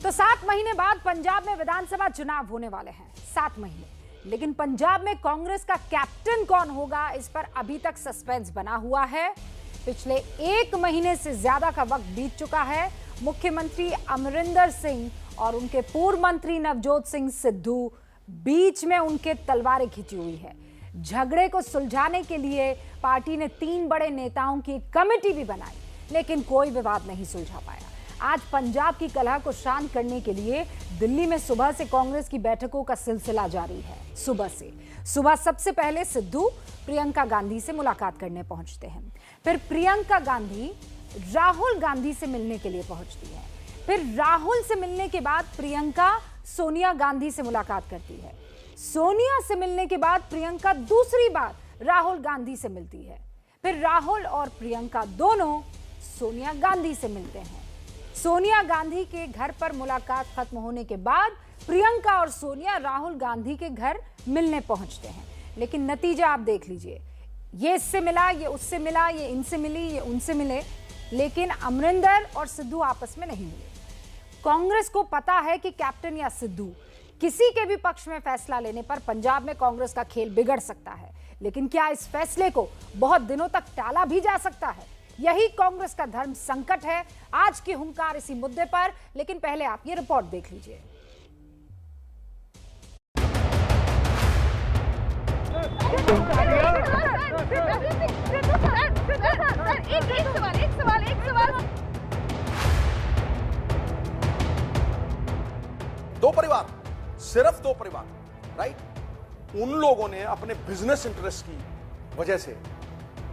तो 7 महीने बाद पंजाब में विधानसभा चुनाव होने वाले हैं। 7 महीने, लेकिन पंजाब में कांग्रेस का कैप्टन कौन होगा, इस पर अभी तक सस्पेंस बना हुआ है। पिछले 1 महीने से ज्यादा का वक्त बीत चुका है। मुख्यमंत्री अमरिंदर सिंह और उनके पूर्व मंत्री नवजोत सिंह सिद्धू बीच में उनके तलवारें खिंची हुई है। झगड़े को सुलझाने के लिए पार्टी ने 3 बड़े नेताओं की कमेटी भी बनाई, लेकिन कोई विवाद नहीं सुलझा पाया। आज पंजाब की कलह को शांत करने के लिए दिल्ली में सुबह से कांग्रेस की बैठकों का सिलसिला जारी है। सुबह सबसे पहले सिद्धू प्रियंका गांधी से मुलाकात करने पहुंचते हैं। फिर प्रियंका गांधी राहुल गांधी से मिलने के लिए पहुंचती है। फिर राहुल से मिलने के बाद प्रियंका सोनिया गांधी से मुलाकात करती है। सोनिया से मिलने के बाद प्रियंका दूसरी बार राहुल गांधी से मिलती है। फिर राहुल और प्रियंका दोनों सोनिया गांधी से मिलते हैं। सोनिया गांधी के घर पर मुलाकात खत्म होने के बाद प्रियंका और सोनिया राहुल गांधी के घर मिलने पहुंचते हैं। लेकिन नतीजा आप देख लीजिए, ये इससे मिला, ये उससे मिला, ये इनसे मिली, ये उनसे मिले, लेकिन अमरिंदर और सिद्धू आपस में नहीं मिले। कांग्रेस को पता है कि कैप्टन या सिद्धू किसी के भी पक्ष में फैसला लेने पर पंजाब में कांग्रेस का खेल बिगड़ सकता है। लेकिन क्या इस फैसले को बहुत दिनों तक टाला भी जा सकता है? यही कांग्रेस का धर्म संकट है। आज की हुंकार इसी मुद्दे पर, लेकिन पहले आप ये रिपोर्ट देख लीजिए। दो परिवार, सिर्फ 2 परिवार, राइट? उन लोगों ने अपने बिजनेस इंटरेस्ट की वजह से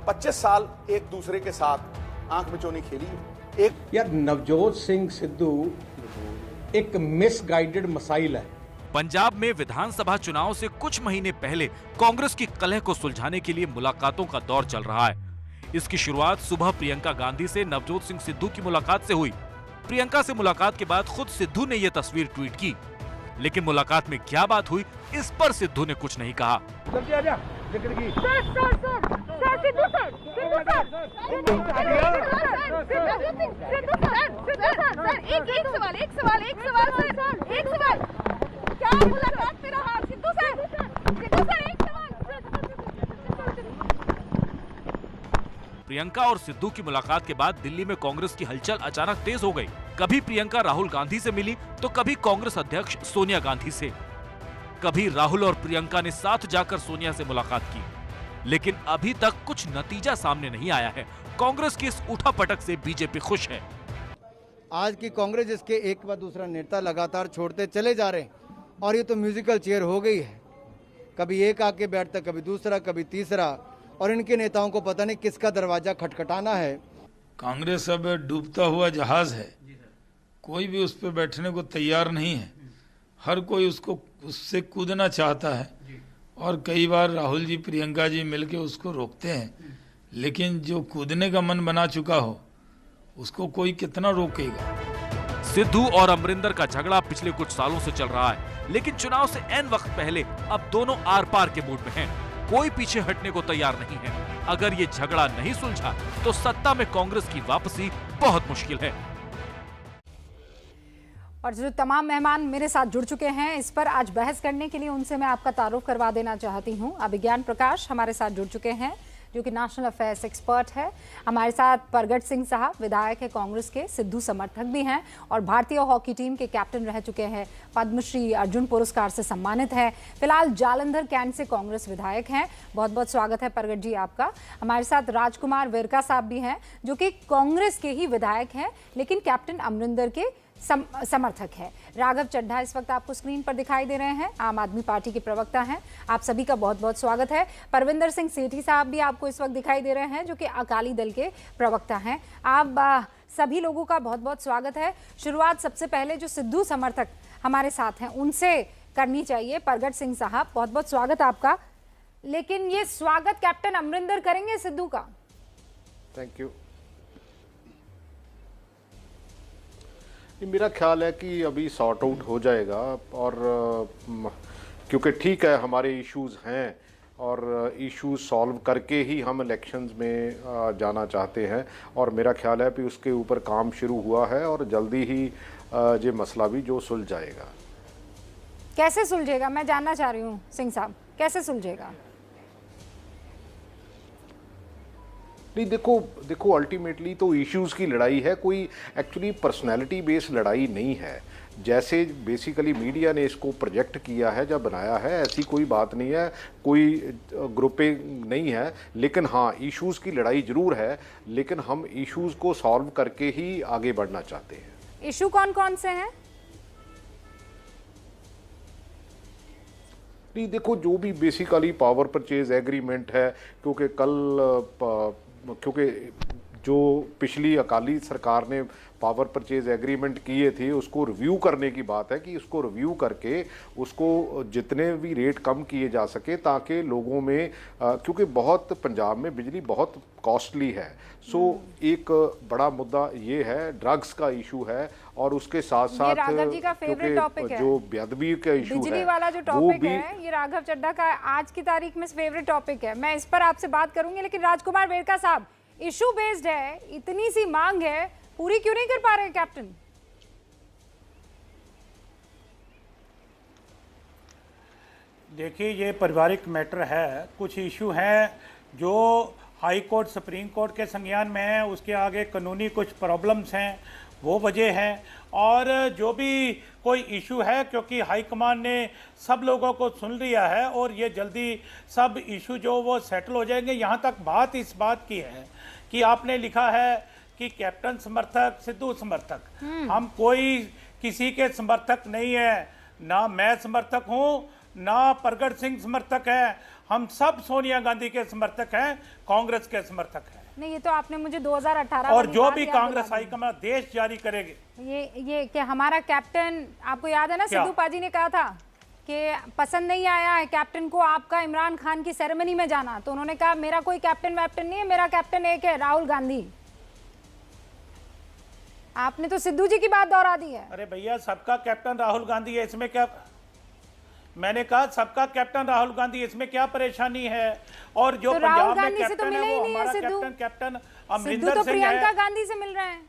25 साल एक दूसरे के साथ आंख मिचौनी खेली है। एक यार नवजोत सिंह सिद्धू एक मिसगाइडेड मसाइल है। पंजाब में विधानसभा चुनाव से कुछ महीने पहले कांग्रेस की कलह को सुलझाने के लिए मुलाकातों का दौर चल रहा है। इसकी शुरुआत सुबह प्रियंका गांधी से नवजोत सिंह सिद्धू की मुलाकात से हुई। प्रियंका से मुलाकात के बाद खुद सिद्धू ने यह तस्वीर ट्वीट की, लेकिन मुलाकात में क्या बात हुई इस पर सिद्धू ने कुछ नहीं कहा। प्रियंका और सिद्धू की मुलाकात के बाद दिल्ली में कांग्रेस की हलचल अचानक तेज हो गई। कभी प्रियंका राहुल गांधी से मिली तो कभी कांग्रेस अध्यक्ष सोनिया गांधी से। कभी राहुल और प्रियंका ने साथ जाकर सोनिया से मुलाकात की, लेकिन अभी तक कुछ नतीजा सामने नहीं आया है। कांग्रेस की इस उठापटक से बीजेपी खुश है। आज की कांग्रेस जिसके एक बाद दूसरा नेता लगातार छोड़ते चले जा रहे हैं, और ये तो म्यूजिकल चेयर हो गई है। कभी एक आके बैठता, कभी दूसरा, कभी तीसरा, और इनके नेताओं को पता नहीं किसका दरवाजा खटखटाना है। कांग्रेस अब डूबता हुआ जहाज है, कोई भी उस पर बैठने को तैयार नहीं है। हर कोई उससे कूदना चाहता है, और कई बार राहुल जी प्रियंका जी मिलके उसको रोकते हैं, लेकिन जो कूदने का मन बना चुका हो उसको कोई कितना रोकेगा। सिद्धू और अमरिंदर का झगड़ा पिछले कुछ सालों से चल रहा है, लेकिन चुनाव से ऐन वक्त पहले अब दोनों आर पार के मूड में हैं। कोई पीछे हटने को तैयार नहीं है। अगर ये झगड़ा नहीं सुलझा तो सत्ता में कांग्रेस की वापसी बहुत मुश्किल है। और जो तमाम मेहमान मेरे साथ जुड़ चुके हैं इस पर आज बहस करने के लिए, उनसे मैं आपका तारुफ करवा देना चाहती हूं। अभिज्ञान प्रकाश हमारे साथ जुड़ चुके हैं, जो कि नेशनल अफेयर्स एक्सपर्ट है। हमारे साथ परगट सिंह साहब, विधायक है कांग्रेस के, सिद्धू समर्थक भी हैं और भारतीय हॉकी टीम के कैप्टन रह चुके हैं, पद्मश्री अर्जुन पुरस्कार से सम्मानित है। फिलहाल जालंधर कैंट से कांग्रेस विधायक हैं। बहुत बहुत स्वागत है परगट जी आपका। हमारे साथ राजकुमार वेरका साहब भी हैं, जो कि कांग्रेस के ही विधायक हैं, लेकिन कैप्टन अमरिंदर के समर्थक है। राघव चड्ढा इस वक्त आपको स्क्रीन पर दिखाई दे रहे हैं, आम आदमी पार्टी के प्रवक्ता हैं। आप सभी का बहुत बहुत स्वागत है। परविंदर सिंह सेठी साहब भी आपको इस वक्त दिखाई दे रहे हैं, जो कि अकाली दल के प्रवक्ता हैं। आप सभी लोगों का बहुत बहुत स्वागत है। शुरुआत सबसे पहले जो सिद्धू समर्थक हमारे साथ हैं उनसे करनी चाहिए। परगट सिंह साहब, बहुत बहुत स्वागत आपका। लेकिन ये स्वागत कैप्टन अमरिंदर करेंगे सिद्धू का? Thank you. मेरा ख्याल है कि अभी सॉर्ट आउट हो जाएगा, और क्योंकि ठीक है हमारे इश्यूज हैं, और इश्यूज सॉल्व करके ही हम इलेक्शंस में जाना चाहते हैं। और मेरा ख्याल है कि उसके ऊपर काम शुरू हुआ है और जल्दी ही ये मसला भी जो सुलझ जाएगा। कैसे सुलझेगा, मैं जानना चाह रही हूँ सिंह साहब, कैसे सुलझेगा? नहीं, देखो अल्टीमेटली तो इश्यूज की लड़ाई है, कोई एक्चुअली पर्सनैलिटी बेस्ड लड़ाई नहीं है। जैसे बेसिकली मीडिया ने इसको प्रोजेक्ट किया है, जब बनाया है, ऐसी कोई बात नहीं है, कोई ग्रुपिंग नहीं है। लेकिन हाँ, इश्यूज की लड़ाई जरूर है, लेकिन हम इश्यूज को सॉल्व करके ही आगे बढ़ना चाहते हैं। इशू कौन कौन से हैं? नहीं, देखो जो भी बेसिकली पावर परचेज एग्रीमेंट है, क्योंकि जो पिछली अकाली सरकार ने पावर परचेज एग्रीमेंट किए थे उसको रिव्यू करने की बात है कि उसको रिव्यू करके उसको जितने भी रेट कम किए जा सके, ताकि लोगों में क्योंकि बहुत पंजाब में बिजली बहुत कॉस्टली है। सो एक बड़ा मुद्दा ये है, ड्रग्स का इशू है, और उसके साथ साथ राघव जी का फेवरेट टॉपिक है, जो बेअदबी का इशू है, बिजली वाला जो टॉपिक है, ये राघव चड्ढा का आज की तारीख में फेवरेट टॉपिक है। मैं इस पर आपसे बात करूंगी, लेकिन राजकुमार वेरका साहब, इशू बेस्ड है, इतनी सी मांग है, पूरी क्यों नहीं कर पा रहे कैप्टन? देखिए, ये पारिवारिक मैटर है, कुछ इशू हैं जो हाई कोर्ट सुप्रीम कोर्ट के संज्ञान में है, उसके आगे कानूनी कुछ प्रॉब्लम्स हैं, वो वजह है। और जो भी कोई इशू है, क्योंकि हाई कमान ने सब लोगों को सुन लिया है और ये जल्दी सब इशू जो वो सेटल हो जाएंगे। यहाँ तक बात इस बात की है कि आपने लिखा है कि कैप्टन समर्थक, सिद्धू समर्थक, हम कोई किसी के समर्थक नहीं है, ना मैं समर्थक हूँ, ना प्रगट सिंह समर्थक है, हम सब सोनिया गांधी के समर्थक हैं, कांग्रेस के समर्थक हैं। नहीं, ये तो आपने मुझे 2018 और जो भी कांग्रेस हाईकमान देश जारी करेगी, ये कि हमारा कैप्टन, आपको याद है ना, सिद्धू पाजी ने कहा था कि पसंद नहीं आया है कैप्टन को आपका इमरान खान की सेरेमनी में जाना, तो उन्होंने कहा मेरा कोई कैप्टन वैप्टन नहीं है, मेरा कैप्टन एक है, राहुल गांधी। आपने तो सिद्धू जी की बात दोहरा दी है। अरे भैया, सबका कैप्टन राहुल गांधी है, इसमें क्या? मैंने कहा सबका कैप्टन राहुल गांधी, इसमें क्या परेशानी है? और जो तो पंजाब में कैप्टन है वो हमारा कैप्टन अमरिंदर सिंह है। प्रियंका गांधी से मिल रहे हैं।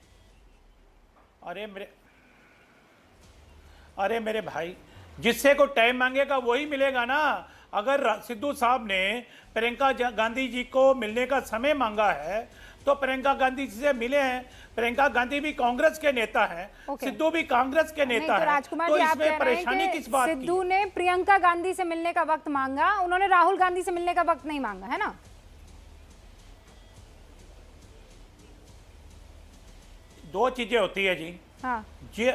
अरे मेरे भाई, जिससे को टाइम मांगेगा वही मिलेगा ना। अगर सिद्धू साहब ने प्रियंका गांधी जी को मिलने का समय मांगा है तो प्रियंका गांधी जी से मिले हैं। प्रियंका गांधी भी कांग्रेस के नेता हैं, सिद्धू भी कांग्रेस के नेता हैं, तो इसमें परेशानी किस बात की? सिद्धू ने प्रियंका गांधी से मिलने का वक्त मांगा, उन्होंने राहुल गांधी से मिलने का वक्त नहीं मांगा, है ना? दो चीजें होती है जी। हाँ। जी,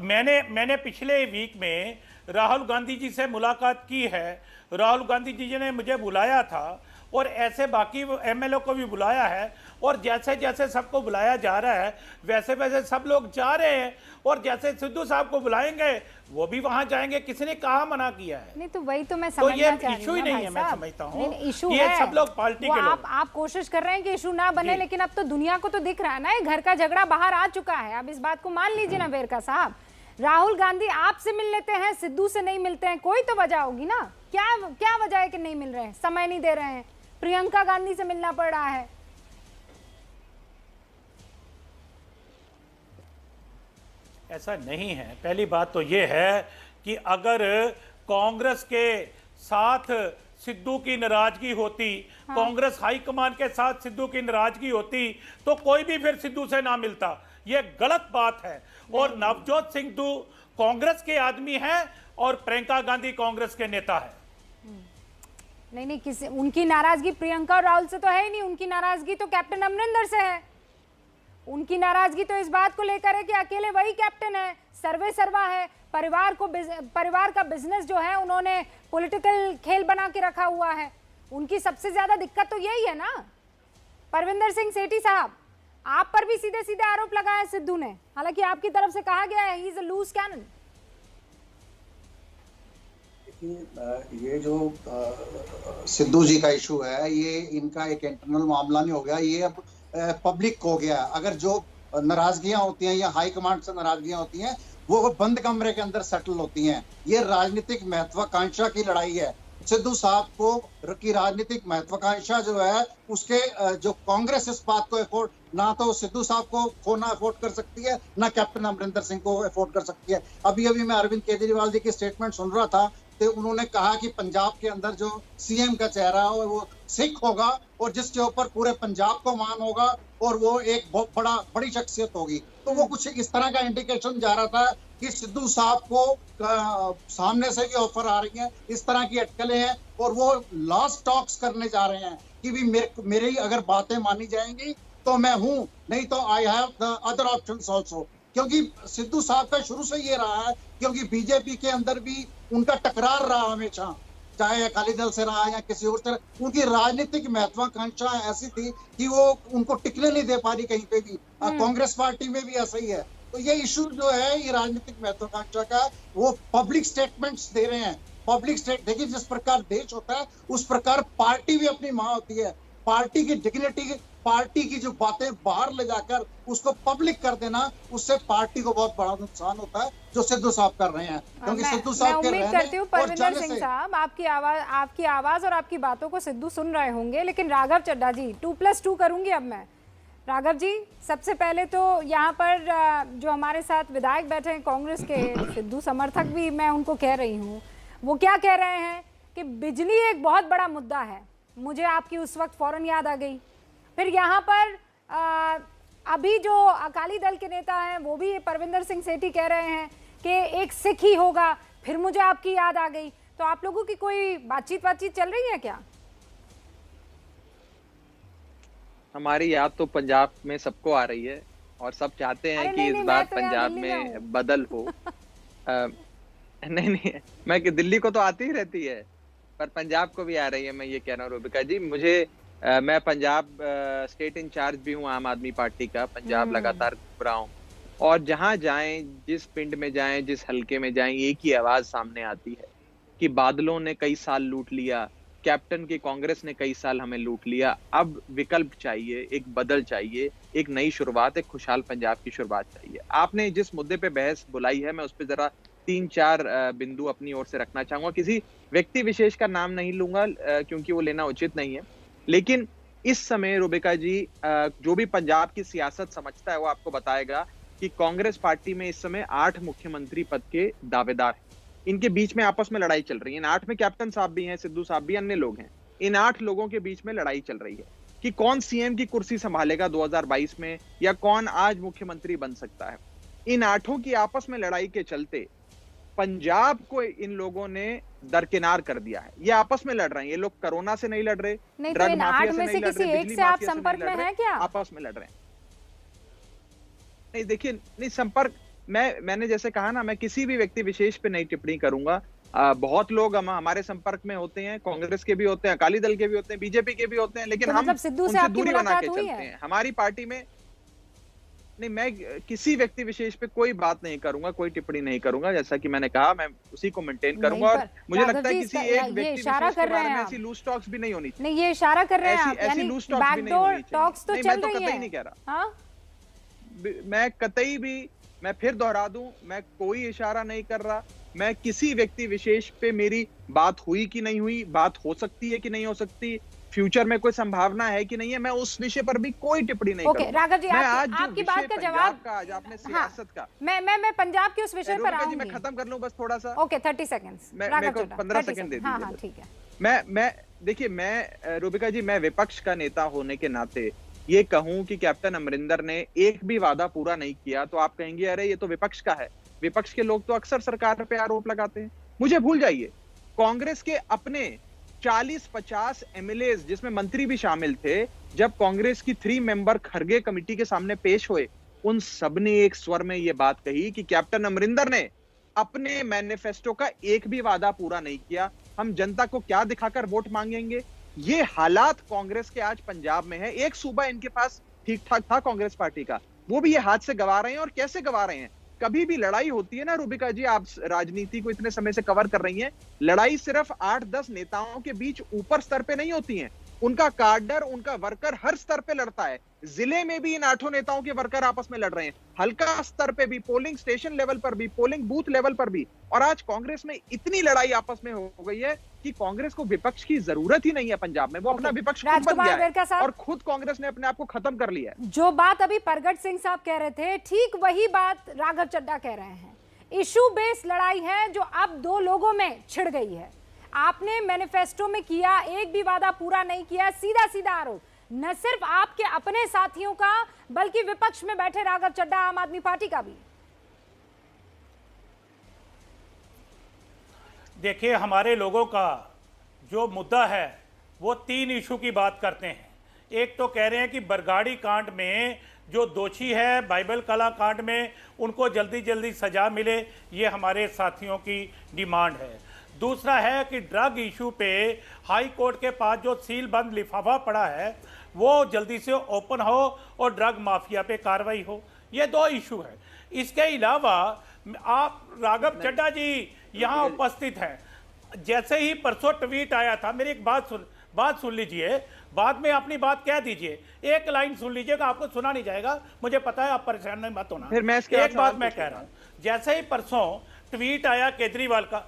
मैंने पिछले वीक में राहुल गांधी जी से मुलाकात की है। राहुल गांधी जी ने मुझे बुलाया था और ऐसे बाकी एमएलए को भी बुलाया है, और जैसे जैसे सबको बुलाया जा रहा है वैसे वैसे सब लोग जा रहे हैं, और जैसे सिद्धू साहब को बुलाएंगे वो भी वहां जाएंगे। किसने कहा मना किया है? नहीं, तो वही तो मैं समझना चाह रही हूं। इशू ही नहीं है, मैं समझता हूं इशू ये सब लोग पार्टी के लोग। आप कोशिश कर रहे हैं कि इशू ना बने, लेकिन अब तो दुनिया को तो दिख रहा है ना, ये घर का झगड़ा बाहर आ चुका है। अब इस बात को मान लीजिए ना वेरका साहब, राहुल गांधी आपसे मिल लेते हैं, सिद्धू से नहीं मिलते हैं, कोई तो वजह होगी ना। क्या वजह है कि नहीं मिल रहे हैं, समय नहीं दे रहे हैं, प्रियंका गांधी से मिलना पड़ रहा है? ऐसा नहीं है। पहली बात तो ये है कि अगर कांग्रेस के साथ सिद्धू की नाराजगी होती, हाँ। कांग्रेस हाईकमान के साथ सिद्धू की नाराजगी होती तो कोई भी फिर सिद्धू से ना मिलता। ये गलत बात है। और नवजोत सिद्धू कांग्रेस के आदमी हैं और प्रियंका गांधी कांग्रेस के नेता है। नहीं, किसी उनकी नाराजगी प्रियंका और राहुल से तो है ही नहीं, उनकी नाराजगी तो कैप्टन अमरिंदर से है। उनकी नाराजगी तो इस बात को लेकर है कि अकेले वही कैप्टन है, सर्वे सर्वा है, परिवार का बिजनेस जो है उन्होंने पॉलिटिकल खेल बना के रखा हुआ है। उनकी सबसे ज्यादा दिक्कत तो यही है ना। परविंदर सिंह सेठी साहब, आप पर भी सीधे सीधे आरोप लगाया सिद्धू ने, हालांकि आपकी तरफ से कहा गया है he is a loose cannon. ये जो सिद्धू जी का इशू है, ये इनका एक इंटरनल मामला नहीं हो गया, ये अब पब्लिक हो गया। अगर जो नाराजगियां होती हैं या हाई कमांड से नाराजगियां होती हैं वो बंद कमरे के अंदर सेटल होती हैं। ये राजनीतिक महत्वाकांक्षा की लड़ाई है, सिद्धू साहब को की राजनीतिक महत्वाकांक्षा जो है उसके जो कांग्रेस इस बात को अफोर्ड ना तो सिद्धू साहब को खोना अफोर्ड कर सकती है, ना कैप्टन अमरिंदर सिंह को अफोर्ड कर सकती है। अभी अभी मैं अरविंद केजरीवाल जी की स्टेटमेंट सुन रहा था, तो उन्होंने कहा कि पंजाब के अंदर जो सीएम का चेहरा है वो सिख होगा और जिसके ऊपर पूरे पंजाब को मान होगा और वो एक बहुत बड़ी शख्सियत होगी। तो वो कुछ इस तरह का इंडिकेशन जा रहा था कि सिद्धू साहब को सामने से भी ऑफर आ रही है, इस तरह की अटकलें हैं और वो लास्ट टॉक्स करने जा रहे हैं कि भी मेरी अगर बातें मानी जाएंगी तो मैं हूं, नहीं तो I have the other options also. क्योंकि सिद्धू साहब का शुरू से ये रहा है, क्योंकि बीजेपी के अंदर भी उनका टकरार रहा हमेशा, चाहे अकाली दल से रहा या किसी और से। उनकी राजनीतिक महत्वाकांक्षा ऐसी थी कि वो उनको टिकने नहीं दे पा रही कहीं पे भी। कांग्रेस पार्टी में भी ऐसा ही है। तो ये इशू जो है ये राजनीतिक महत्वाकांक्षा का, वो पब्लिक स्टेटमेंट्स दे रहे हैं। पब्लिक स्टेट देखिए, जिस प्रकार देश होता है उस प्रकार पार्टी भी अपनी माँ होती है। पार्टी की डिग्निटी, पार्टी की जो बातें बाहर ले जाकर उसको पब्लिक कर देना, उससे पार्टी को बहुत बड़ा नुकसान होता है, जो सिद्धू साहब कर रहे हैं। क्योंकि सिद्धू साहब के उम्मीद करती हूँ परविंदर सिंह साहब आपकी आवाज और आपकी बातों को सिद्धू सुन रहे होंगे। लेकिन राघव चड्ढा जी, 2+2 करूंगी अब मैं। राघव जी, सबसे पहले तो यहाँ पर जो हमारे साथ विधायक बैठे हैं कांग्रेस के, सिद्धू समर्थक भी मैं उनको कह रही हूँ, वो क्या कह रहे हैं कि बिजली एक बहुत बड़ा मुद्दा है। मुझे आपकी उस वक्त फौरन याद आ गई। फिर यहाँ पर अभी जो अकाली दल के नेता हैं वो भी परविंदर सिंह सेठी कह रहे हैं कि एक सिख ही होगा। फिर मुझे आपकी याद आ गई। तो आप लोगों की कोई बातचीत चल रही है क्या? हमारी याद तो पंजाब में सबको आ रही है और सब चाहते हैं कि इस बार पंजाब में बदल हो। नहीं, मैं कि दिल्ली को तो आती ही रहती है, पर पंजाब को भी आ रही है। मैं ये कह रहा हूँ रूबिका जी, मैं पंजाब स्टेट इंचार्ज भी हूँ आम आदमी पार्टी का। पंजाब लगातार घूम रहा हूँ और जहाँ जाएं, जिस पिंड में जाएं, जिस हलके में जाएं, एक ही आवाज सामने आती है कि बादलों ने कई साल लूट लिया, कैप्टन की कांग्रेस ने कई साल हमें लूट लिया, अब विकल्प चाहिए, एक बदल चाहिए, एक नई शुरुआत, एक खुशहाल पंजाब की शुरुआत चाहिए। आपने जिस मुद्दे पे बहस बुलाई है, मैं उस पर जरा 3-4 बिंदु अपनी ओर से रखना चाहूंगा। किसी व्यक्ति विशेष का नाम नहीं लूंगा क्योंकि वो लेना उचित नहीं है, लेकिन इस समय रूबिका जी जो भी पंजाब की सियासत समझता है वो आपको बताएगा कि कांग्रेस पार्टी में इस समय 8 मुख्यमंत्री पद के दावेदार हैं। इनके बीच में आपस में लड़ाई चल रही है। इन 8 में कैप्टन साहब भी हैं, सिद्धू साहब भी, अन्य लोग हैं। इन 8 लोगों के बीच में लड़ाई चल रही है कि कौन सीएम की कुर्सी संभालेगा 2022 में, या कौन आज मुख्यमंत्री बन सकता है। इन 8 की आपस में लड़ाई के चलते पंजाब को इन लोगों ने दरकिनार कर दिया है। ये आपस में लड़ रहे हैं। ये लोग कोरोना से नहीं लड़ रहे, ड्रग माफिया से नहीं लड़ रहे, बिजली माफिया से नहीं लड़ रहे, आपस में लड़ रहे हैं। नहीं देखिए, नहीं संपर्क, मैंने जैसे कहा ना, मैं किसी भी व्यक्ति विशेष पे नहीं टिप्पणी करूंगा। बहुत लोग हमारे संपर्क में होते हैं, कांग्रेस के भी होते हैं, अकाली दल के भी होते हैं, बीजेपी के भी होते हैं, लेकिन हम उनसे दूरी बना के चलते हैं। हमारी पार्टी में नहीं, मैं किसी व्यक्ति विशेष पे कोई बात नहीं करूंगा, कोई टिप्पणी नहीं करूंगा। जैसा कि मैंने कहा, मैं उसी को मेंटेन करूंगा। और मुझे लगता है किसी एक व्यक्ति विशेष के बारे में ऐसी लूज टॉक्स भी नहीं होनी चाहिए। नहीं, ये इशारा कर रहे हैं आप, ऐसी लूज टॉक्स भी नहीं होनी चाहिए। टॉक्स तो चल रही है। कतई नहीं कह रहा, मैं कतई भी, मैं फिर दोहरा दूं, मैं कोई इशारा नहीं कर रहा। मैं किसी व्यक्ति विशेष पे मेरी बात हुई कि नहीं हुई, बात हो सकती है कि नहीं हो सकती, फ्यूचर में कोई संभावना है कि नहीं है, मैं उस विषय पर भी कोई टिप्पणी नहीं करूंगा। राघव जी, आपकी बात का जवाब आज आपने सियासत का, मैं पंजाब के उस विषय पर आऊंगी। मैं खत्म कर लूं बस थोड़ा सा। Okay, 30 seconds. मेरे को 15 सेकंड दे दीजिए। हाँ, ठीक है। मैं देखिए, मैं रूबिका जी, मैं विपक्ष का नेता होने के नाते ये कहूं कि कैप्टन अमरिंदर ने एक भी वादा पूरा नहीं किया तो आप कहेंगे अरे ये तो विपक्ष का है। विपक्ष के लोग तो अक्सर सरकार पे आरोप लगाते हैं। मुझे भूल जाइए, कांग्रेस के अपने 40-50 एमएलए जिसमें मंत्री भी शामिल थे, जब कांग्रेस की 3 मेंबर खरगे कमेटी के सामने पेश हुए, उन सबने एक स्वर में यह बात कही कि कैप्टन अमरिंदर ने अपने मैनिफेस्टो का एक भी वादा पूरा नहीं किया। हम जनता को क्या दिखाकर वोट मांगेंगे? ये हालात कांग्रेस के आज पंजाब में है। एक सूबा इनके पास ठीक ठाक था कांग्रेस पार्टी का, वो भी ये हाथ से गवा रहे हैं। और कैसे गवा रहे हैं? कभी भी लड़ाई होती है ना रूबिका जी, आप राजनीति को इतने समय से कवर कर रही हैं, लड़ाई सिर्फ 8-10 नेताओं के बीच ऊपर स्तर पे नहीं होती है। उनका कार्डर, उनका वर्कर हर स्तर पे लड़ता है। जिले में भी इन 8 नेताओं के वर्कर आपस में लड़ रहे हैं, हल्का स्तर पे भी, पोलिंग स्टेशन लेवल पर भी, पोलिंग बूथ लेवल पर भी। और आज कांग्रेस में इतनी लड़ाई आपस में हो गई है कि कांग्रेस को विपक्ष की जरूरत ही नहीं है पंजाब में, वो अपना विपक्ष खुद बन राजकुमार गया वेरका है साहब, और खुद कांग्रेस ने अपने आप को खत्म कर लिया है। जो बात अभी प्रगट सिंह साहब कह रहे थे, ठीक वही बात राघव चड्ढा कह रहे हैं। इशू बेस्ड लड़ाई है जो अब दो लोगों में छिड़ गई है। आपने मैनिफेस्टो में किया, एक भी वादा पूरा नहीं किया, सीधा सीधा आरोप न सिर्फ आपके अपने साथियों का बल्कि विपक्ष में बैठे राघव चड्ढा आम आदमी पार्टी का भी। देखिए, हमारे लोगों का जो मुद्दा है वो 3 इशू की बात करते हैं। एक तो कह रहे हैं कि बरगाड़ी कांड में जो दोषी है, बाइबल कला कांड में, उनको जल्दी जल्दी सजा मिले, ये हमारे साथियों की डिमांड है। दूसरा है कि ड्रग इशू पे हाई कोर्ट के पास जो सील बंद लिफाफा पड़ा है वो जल्दी से ओपन हो और ड्रग माफिया पे कार्रवाई हो। ये 2 इशू है। इसके अलावा आप राघव चड्ढा जी यहाँ उपस्थित हैं, जैसे ही परसों ट्वीट आया था, मेरी एक बात सुन लीजिए, बाद में अपनी बात कह दीजिए, एक लाइन सुन लीजिएगा, आपको सुना नहीं जाएगा, मुझे पता है, आप परेशान नहीं मत होना। फिर मैं एक बात मैं कह रहा हूँ, जैसे ही परसों ट्वीट आया केजरीवाल का,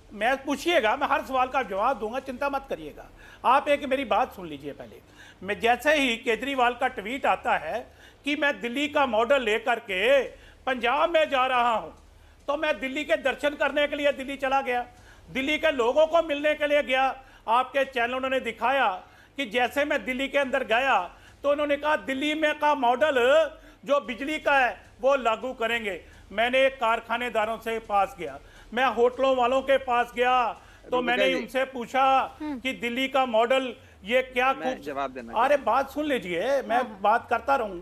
मैं पूछिएगा, मैं हर सवाल का जवाब दूंगा, चिंता मत करिएगा। आप एक मेरी बात सुन लीजिए पहले। मैं जैसे ही केजरीवाल का ट्वीट आता है कि मैं दिल्ली का मॉडल लेकर के पंजाब में जा रहा हूं, तो मैं दिल्ली के दर्शन करने के लिए दिल्ली चला गया, दिल्ली के लोगों को मिलने के लिए गया। आपके चैनलों ने दिखाया कि जैसे मैं दिल्ली के अंदर गया तो उन्होंने कहा दिल्ली में का मॉडल जो बिजली का है वो लागू करेंगे। मैंने कारखानेदारों से पास गया, मैं होटलों वालों के पास गया, तो मैंने उनसे पूछा कि दिल्ली का मॉडल ये क्या जवाब देना। अरे बात सुन लीजिए, मैं बात करता रहूं,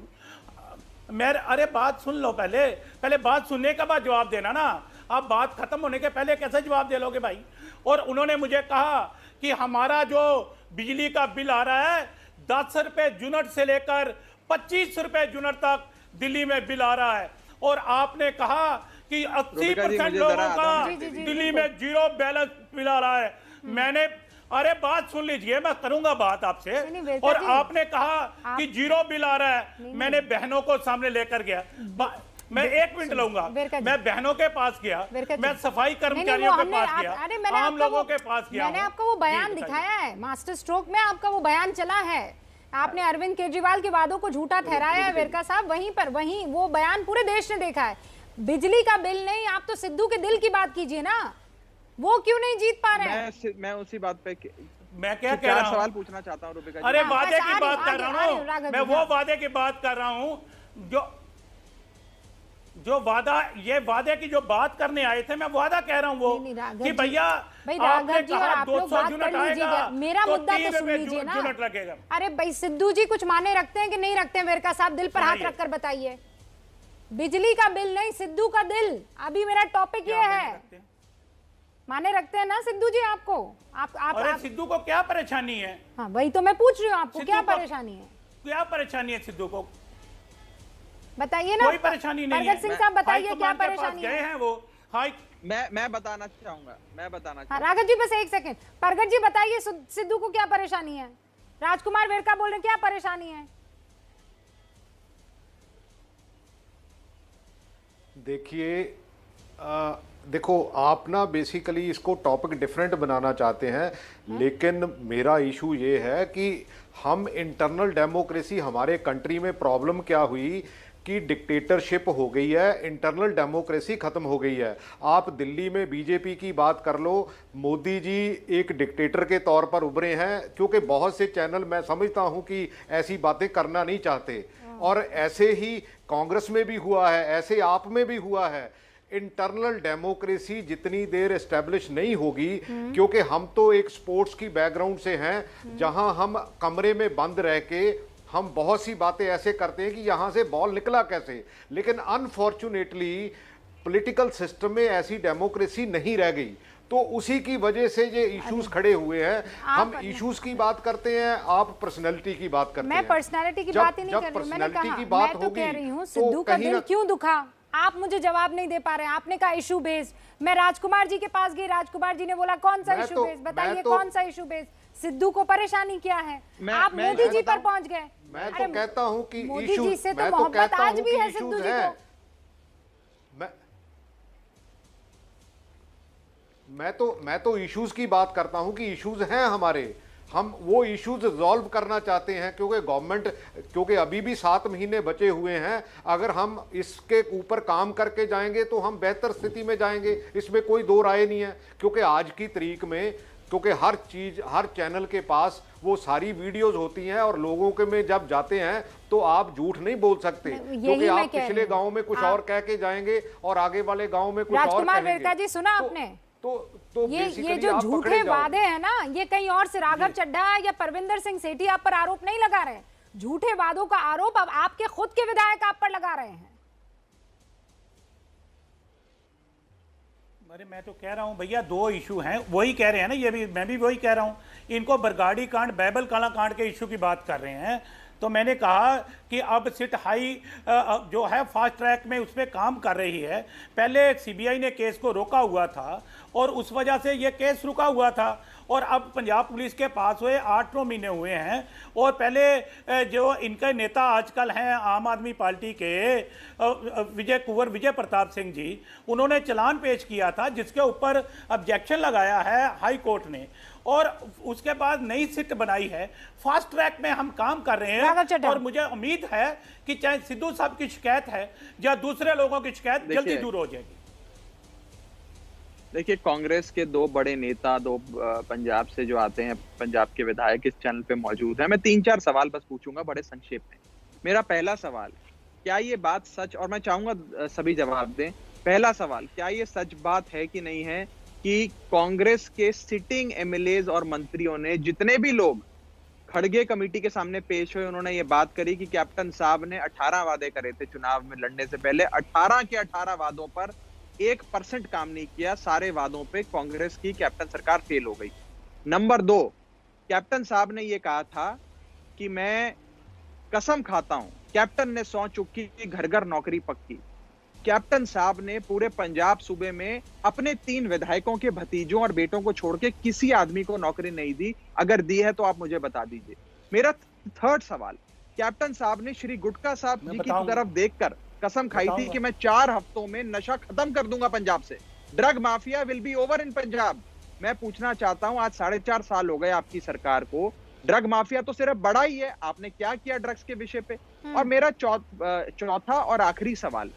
मैं अरे बात सुन लो, पहले बात सुनने के बाद जवाब देना ना। आप बात खत्म होने के पहले कैसे जवाब दे लोगे भाई। और उन्होंने मुझे कहा कि हमारा जो बिजली का बिल आ रहा है 10 रुपए यूनिट से लेकर 25 रुपए यूनिट तक दिल्ली में बिल आ रहा है, और आपने कहा कि 80% लोगों का दिल्ली में 0 बैलेंस बिल आ रहा है। मैंने अरे बात सुन लीजिए, मैं करूंगा बात आपसे। और आपने कहा कि 0 बिल आ रहा है। मैंने बहनों को सामने लेकर गया, मैं 1 मिनट लूंगा, मैं बहनों के पास गया, मैं सफाई कर्मचारियों के पास गया, आम लोगों के पास गया। मैंने आपको वो बयान दिखाया है, मास्टर स्ट्रोक में आपका वो बयान चला है। आपने अरविंद केजरीवाल के वादों को झूठा ठहराया है वेरका साहब, वहीं वो बयान पूरे देश ने देखा है। बिजली का बिल नहीं, आप तो सिद्धू के दिल की बात कीजिए ना, वो क्यों नहीं जीत पा रहे हैं? मैं उसी बात पे मैं क्या कह रहा हूं, सवाल पूछना चाहता हूं रूबिका जी। अरे वादे की बात कर रहा हूं मैं, वो वादे की बात कर रहा हूं जो वादा, ये वादे की जो बात करने आए थे, मैं वादा कह रहा हूं वो कि भैया आपने कहा 200 यूनिट आएगा, मेरा मुद्दा तो सुन लीजिए ना। यूनिट लगेगा। अरे भाई सिद्धू जी कुछ माने रखते हैं कि नहीं रखते हैं? वेरका साहब दिल पर हाथ रखकर बताइए। बिजली का बिल नहीं, सिद्धू का दिल। अभी मेरा टॉपिक ये है, माने रखते हैं ना सिद्धू जी आपको? अरे सिद्धू को क्या परेशानी है? हाँ वही तो मैं पूछ रही हूँ, आपको क्या परेशानी है? क्या परेशानी है सिद्धू को, बताइए ना। कोई परेशानी नहीं है। प्रगट सिंह साहब बताइए क्या परेशानी गए हैं वो। हाई मैं बताना चाहूंगा। राघव जी बस 1 सेकंड, प्रगट जी बताइए सिद्धू को क्या परेशानी है? राजकुमार वेरका बोल रहे हैं क्या परेशानी है? देखो आप ना बेसिकली इसको टॉपिक डिफरेंट बनाना चाहते हैं, लेकिन मेरा इशू ये है कि हम इंटरनल डेमोक्रेसी, हमारे कंट्री में प्रॉब्लम क्या हुई कि डिक्टेटरशिप हो गई है, इंटरनल डेमोक्रेसी खत्म हो गई है। आप दिल्ली में बीजेपी की बात कर लो, मोदी जी एक डिक्टेटर के तौर पर उभरे हैं, क्योंकि बहुत से चैनल मैं समझता हूं कि ऐसी बातें करना नहीं चाहते, और ऐसे ही कांग्रेस में भी हुआ है, ऐसे आप में भी हुआ है। इंटरनल डेमोक्रेसी जितनी देर एस्टेब्लिश नहीं होगी, क्योंकि हम तो एक स्पोर्ट्स की बैकग्राउंड से हैं, जहां हम कमरे में बंद रह के हम बहुत सी बातें ऐसे करते हैं कि यहां से बॉल निकला कैसे, लेकिन अनफॉर्चुनेटली पॉलिटिकल सिस्टम में ऐसी डेमोक्रेसी नहीं रह गई, तो उसी की वजह से ये इश्यूज खड़े हुए हैं। हम इश्यूज की बात करते हैं, आप पर्सनैलिटी की बात करते हैं। मैं पर्सनैलिटी की बात ही नहीं कर रही, मैंने कहा मैं तो कह रही हूँ सिद्धू का दिल क्यों दुखा, आप मुझे जवाब नहीं दे पा रहे हैं। आपने कहा इशू बेस्ड, मैं राजकुमार जी के पास गई, राजकुमार जी ने बोला कौन सा इशू बेस्ड, बताइए कौन सा इशू बेस्ड, सिद्धू को परेशानी क्या है? आप मोदी जी पर पहुंच गए। मैं तो कहता हूं कि मोदी जी से तो मोहब्बत आज भी है सिद्धू जी को। मैं तो इश्यूज की बात करता हूं कि इश्यूज हैं हमारे, हम वो इश्यूज रिजॉल्व करना चाहते हैं, क्योंकि अभी भी 7 महीने बचे हुए हैं। अगर हम इसके ऊपर काम करके जाएंगे तो हम बेहतर स्थिति में जाएंगे, इसमें कोई दो राय नहीं है। क्योंकि आज की तारीख में, क्योंकि हर चीज, हर चैनल के पास वो सारी वीडियोस होती हैं, और लोगों के में जब जाते हैं तो आप झूठ नहीं बोल सकते, क्योंकि आप पिछले गांव में कुछ और कह के जाएंगे और आगे वाले गांव में कुछ और कहेंगे। राजकुमार वेरका जी, सुना आपने? तो ये जो झूठे वादे हैं ना, ये कहीं और से राघव चड्ढा या परविंदर सिंह सेठी आप पर आरोप नहीं लगा रहे हैं। झूठे वादों का आरोप अब आपके खुद के विधायक आप पर लगा रहे हैं। अरे मैं तो कह रहा हूं भैया, 2 इशू हैं, वही कह रहे हैं ना, ये भी मैं भी वही कह रहा हूं। इनको बरगाड़ी कांड, बैबल काला कांड के इशू की बात कर रहे हैं। तो मैंने कहा कि अब सिट हाई जो है फास्ट ट्रैक में उस पर काम कर रही है। पहले सीबीआई ने केस को रोका हुआ था और उस वजह से ये केस रुका हुआ था, और अब पंजाब पुलिस के पास हुए 8-9 महीने हुए हैं। और पहले जो इनके नेता आजकल हैं आम आदमी पार्टी के, विजय प्रताप सिंह जी, उन्होंने चालान पेश किया था जिसके ऊपर ऑब्जेक्शन लगाया है हाई कोर्ट ने, और उसके बाद नई सिट बनाई है। फास्ट ट्रैक में हम काम कर रहे हैं, और मुझे उम्मीद है कि चाहे सिद्धू साहब की शिकायत है या दूसरे लोगों की शिकायत जल्दी दूर हो जाएगी। देखिए, कांग्रेस के 2 बड़े नेता, 2 पंजाब से जो आते हैं, पंजाब के विधायक इस चैनल पे मौजूद हैं। मैं 3-4 सवाल बस पूछूंगा बड़े संक्षेप में। मेरा पहला सवाल, क्या ये बात सच, और मैं चाहूंगा सभी जवाब दें। पहला सवाल, क्या ये सच बात है कि नहीं है कि कांग्रेस के सिटिंग एमएलएज और मंत्रियों ने, जितने भी लोग खड़गे कमेटी के सामने पेश हुए, उन्होंने ये बात करी कि कैप्टन साहब ने 18 वादे करे थे चुनाव में लड़ने से पहले, 18 के 18 वादों पर 1% काम नहीं किया। सारे वादों पे कांग्रेस की कैप्टन सरकार फेल हो गई। नंबर 2, कैप्टन साहब ने ये कहा था कि मैं कसम खाता हूं, कैप्टन ने सौं चुकी, घर घर नौकरी पक्की। कैप्टन साहब ने पूरे पंजाब सूबे में अपने 3 विधायकों के भतीजों और बेटों को छोड़ के किसी आदमी को नौकरी नहीं दी। अगर दी है तो आप मुझे बता दीजिए। मेरा थर्ड सवाल, कैप्टन साहब ने श्री गुटका साहब जी की तरफ देखकर कसम खाई थी कि मैं 4 हफ्तों में नशा खत्म कर दूंगा पंजाब से। Drug mafia will be over in Punjab. मैं पूछना चाहता हूं, आज 4.5 साल हो गए आपकी सरकार को, ड्रग माफिया तो सिर्फ बड़ा ही है, आपने क्या किया ड्रग्स के विषय पे? और मेरा चौथा और आखिरी सवाल,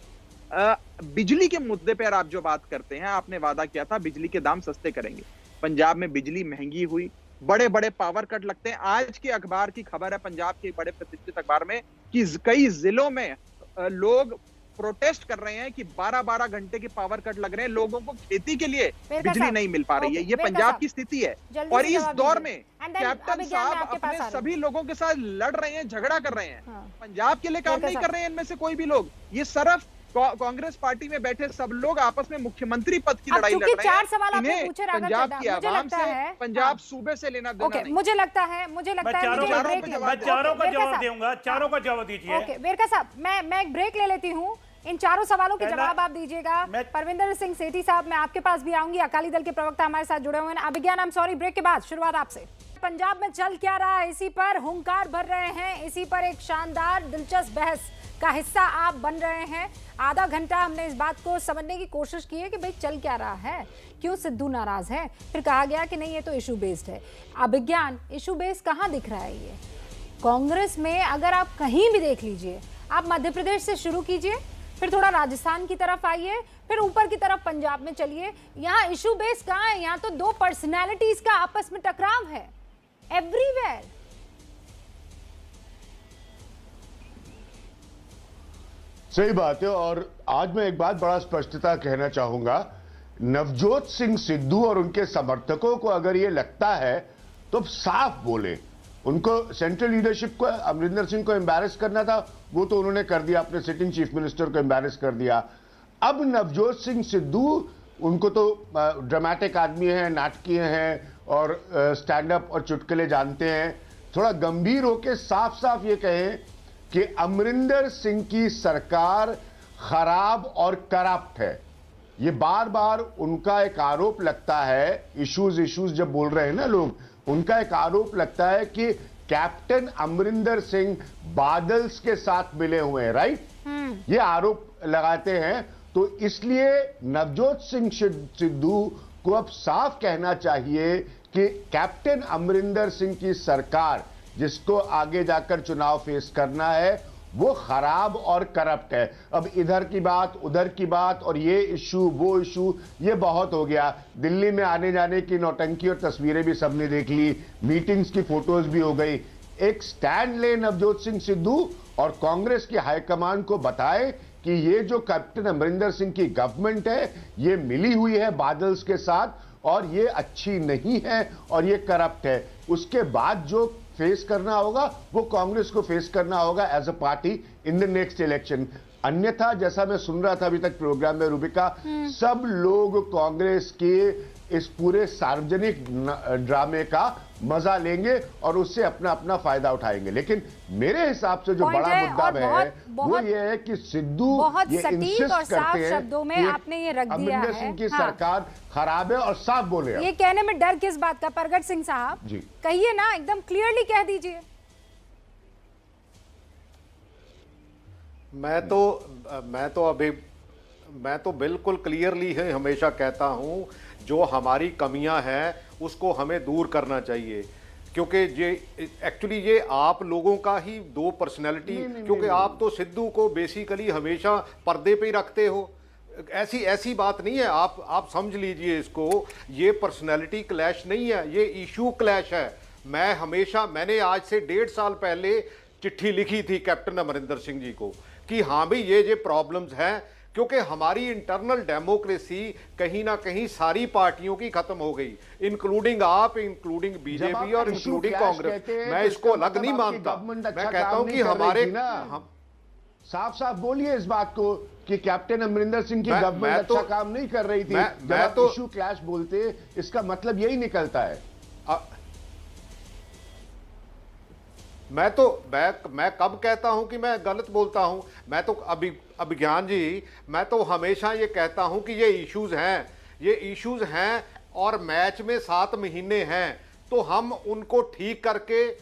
बिजली के मुद्दे पर आप जो बात करते हैं, आपने वादा किया था बिजली के दाम सस्ते करेंगे। पंजाब में बिजली महंगी हुई, बड़े बड़े पावर कट लगते हैं। आज के अखबार की खबर है, पंजाब के बड़े प्रतिष्ठित अखबार में, कि कई जिलों में लोग प्रोटेस्ट कर रहे हैं कि 12-12 घंटे के पावर कट लग रहे हैं, लोगों को खेती के लिए बिजली नहीं मिल पा रही है। ये पंजाब की स्थिति है, और इस दौर में कैप्टन साहब अपने सभी लोगों के साथ लड़ रहे हैं, झगड़ा कर रहे हैं। पंजाब के लिए काम नहीं कर रहे हैं इनमें से कोई भी लोग। ये सिर्फ कांग्रेस पार्टी में बैठे सब लोग आपस में मुख्यमंत्री पद की लड़ाई लड़ रहे हैं। 4 सवाल आपने पूछे पंजाब की आवाम से, पंजाब सूबे से लेना देना नहीं। मुझे लगता है मैं चारों का जवाब दूंगा, चारों का जवाब दीजिए। ओके वेरका साहब, मैं एक ब्रेक ले लेती हूँ। इन चारों सवालों के जवाब आप दीजिएगा। परविंदर सिंह सेठी साहब, मैं आपके पास भी आऊंगी। अकाली दल के प्रवक्ता हमारे साथ जुड़े हुए हैं। अभिज्ञान, आई एम सॉरी, ब्रेक के बाद शुरुआत आपसे। पंजाब में चल क्या रहा है, इसी पर हुंकार भर रहे हैं, इसी पर एक शानदार दिलचस्प बहस का हिस्सा आप बन रहे हैं। आधा घंटा हमने इस बात को समझने की कोशिश की है कि भाई चल क्या रहा है, क्यों सिद्धू नाराज है। फिर कहा गया कि नहीं, ये तो इशू बेस्ड है। अभिज्ञान, इशू बेस्ड कहाँ दिख रहा है ये कांग्रेस में? अगर आप कहीं भी देख लीजिए, आप मध्य प्रदेश से शुरू कीजिए, फिर थोड़ा राजस्थान की तरफ आइए, फिर ऊपर की तरफ पंजाब में चलिए, यहाँ इशू बेस्ड कहाँ है? यहाँ तो 2 पर्सनैलिटीज का आपस में टकराव है एवरीवेयर। सही बात है। और आज मैं एक बात बड़ा स्पष्टता कहना चाहूंगा, नवजोत सिंह सिद्धू और उनके समर्थकों को अगर ये लगता है तो साफ बोले। उनको सेंट्रल लीडरशिप को, अमरिंदर सिंह को एम्बैरेस करना था, वो तो उन्होंने कर दिया, अपने सिटिंग चीफ मिनिस्टर को एम्बैरेस कर दिया। अब नवजोत सिंह सिद्धू, उनको तो ड्रामेटिक आदमी हैं, नाटकीय हैं, और स्टैंड अप और चुटकुले जानते हैं। थोड़ा गंभीर होकर साफ साफ ये कहें कि अमरिंदर सिंह की सरकार खराब और करप्ट है। ये बार बार उनका एक आरोप लगता है, इश्यूज जब बोल रहे हैं ना लोग, उनका एक आरोप लगता है कि कैप्टन अमरिंदर सिंह बादल्स के साथ मिले हुए हैं, राइट? ये आरोप लगाते हैं। तो इसलिए नवजोत सिंह सिद्धू को अब साफ कहना चाहिए कि कैप्टन अमरिंदर सिंह की सरकार, जिसको आगे जाकर चुनाव फेस करना है, वो खराब और करप्ट है। अब इधर की बात, उधर की बात, और ये इशू वो इशू, ये बहुत हो गया। दिल्ली में आने जाने की नौटंकी और तस्वीरें भी सबने देख ली, मीटिंग्स की फोटोज भी हो गई। एक स्टैंड ले नवजोत सिंह सिद्धू और कांग्रेस की हाईकमान को बताए कि ये जो कैप्टन अमरिंदर सिंह की गवर्नमेंट है, ये मिली हुई है बादल्स के साथ और ये अच्छी नहीं है और ये करप्ट है। उसके बाद जो फेस करना होगा वो कांग्रेस को फेस करना होगा as a party in the next election. अन्यथा जैसा मैं सुन रहा था अभी तक प्रोग्राम में रूबिका, सब लोग कांग्रेस के इस पूरे सार्वजनिक ड्रामे का मजा लेंगे और उससे अपना अपना फायदा उठाएंगे। लेकिन मेरे हिसाब से जो बड़ा मुद्दा है वो ये है कि सिद्धू ये इंसिस्ट करते हैं शब्दों में आपने ये रख दिया अमरिंदर सिंह की सरकार खराब है और साफ बोले। ये कहने में डर किस बात का? प्रगट सिंह साहब जी कहिए ना, एकदम क्लियरली कह दीजिए। मैं तो बिल्कुल क्लियरली है, हमेशा कहता हूं जो हमारी कमियां हैं उसको हमें दूर करना चाहिए, क्योंकि ये एक्चुअली ये आप लोगों का ही दो पर्सनैलिटी, क्योंकि आप तो सिद्धू को बेसिकली हमेशा पर्दे पे ही रखते हो। ऐसी बात नहीं है, आप समझ लीजिए इसको, ये पर्सनैलिटी क्लैश नहीं है, ये इशू क्लैश है। मैंने आज से 1.5 साल पहले चिट्ठी लिखी थी कैप्टन अमरिंदर सिंह जी को कि हाँ भाई ये प्रॉब्लम्स हैं, क्योंकि हमारी इंटरनल डेमोक्रेसी कहीं ना कहीं सारी पार्टियों की खत्म हो गई, इंक्लूडिंग आप, इंक्लूडिंग बीजेपी और इंक्लूडिंग कांग्रेस। मैं इसको अलग नहीं मानता, मैं कहता हूं कि हमारे साफ साफ बोलिए इस बात को कि कैप्टन अमरिंदर सिंह की गवर्नमेंट अच्छा काम नहीं कर रही थी। मैं तो इशू क्लैश बोलते इसका मतलब यही निकलता है। मैं कब कहता हूं कि मैं गलत बोलता हूं? मैं तो अभिज्ञान जी, मैं तो हमेशा ये कहता हूं कि ये इश्यूज हैं और मैच में 7 महीने हैं, तो हम उनको ठीक करके